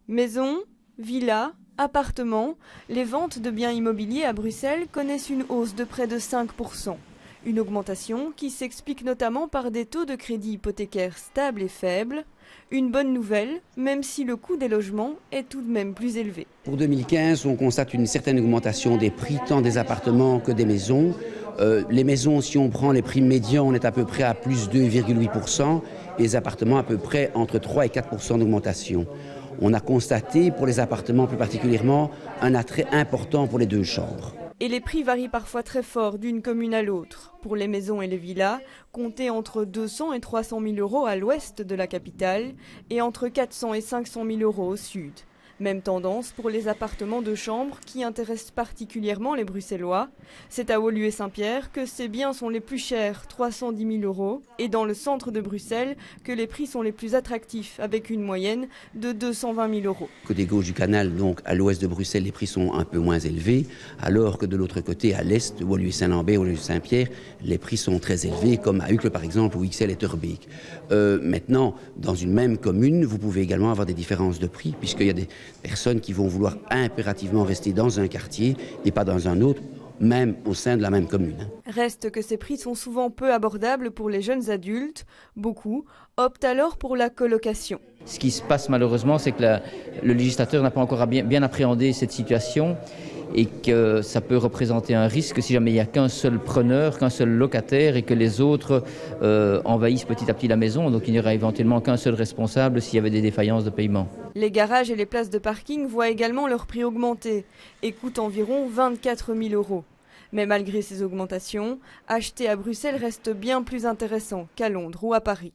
Maisons, villas, appartements, les ventes de biens immobiliers à Bruxelles connaissent une hausse de près de 5%. Une augmentation qui s'explique notamment par des taux de crédit hypothécaire stables et faibles. Une bonne nouvelle, même si le coût des logements est tout de même plus élevé. Pour 2015, on constate une certaine augmentation des prix tant des appartements que des maisons. Les maisons, si on prend les prix médians, on est à peu près à plus 2,8%. Les appartements à peu près entre 3 et 4% d'augmentation. On a constaté pour les appartements plus particulièrement un attrait important pour les 2 chambres. Et les prix varient parfois très fort d'une commune à l'autre. Pour les maisons et les villas, comptez entre 200 et 300 000 euros à l'ouest de la capitale et entre 400 et 500 000 euros au sud. Même tendance pour les appartements de chambre qui intéressent particulièrement les Bruxellois. C'est à Woluwe Saint-Pierre que ces biens sont les plus chers, 310 000 euros, et dans le centre de Bruxelles que les prix sont les plus attractifs, avec une moyenne de 220 000 euros. Côté gauche du canal, donc à l'ouest de Bruxelles, les prix sont un peu moins élevés, alors que de l'autre côté, à l'est, Woluwe-Saint-Lambert, Woluwe-Saint-Pierre, les prix sont très élevés, comme à Uccle par exemple, ou Ixelles et Terbeek. Maintenant, dans une même commune, vous pouvez également avoir des différences de prix, puisqu'il y a des personnes qui vont vouloir impérativement rester dans un quartier et pas dans un autre, même au sein de la même commune. Reste que ces prix sont souvent peu abordables pour les jeunes adultes. Beaucoup optent alors pour la colocation. Ce qui se passe malheureusement, c'est que le législateur n'a pas encore bien appréhendé cette situation et que ça peut représenter un risque si jamais il n'y a qu'un seul preneur, qu'un seul locataire et que les autres envahissent petit à petit la maison. Donc il n'y aura éventuellement qu'un seul responsable s'il y avait des défaillances de paiement. Les garages et les places de parking voient également leur prix augmenter et coûtent environ 24 000 euros. Mais malgré ces augmentations, acheter à Bruxelles reste bien plus intéressant qu'à Londres ou à Paris.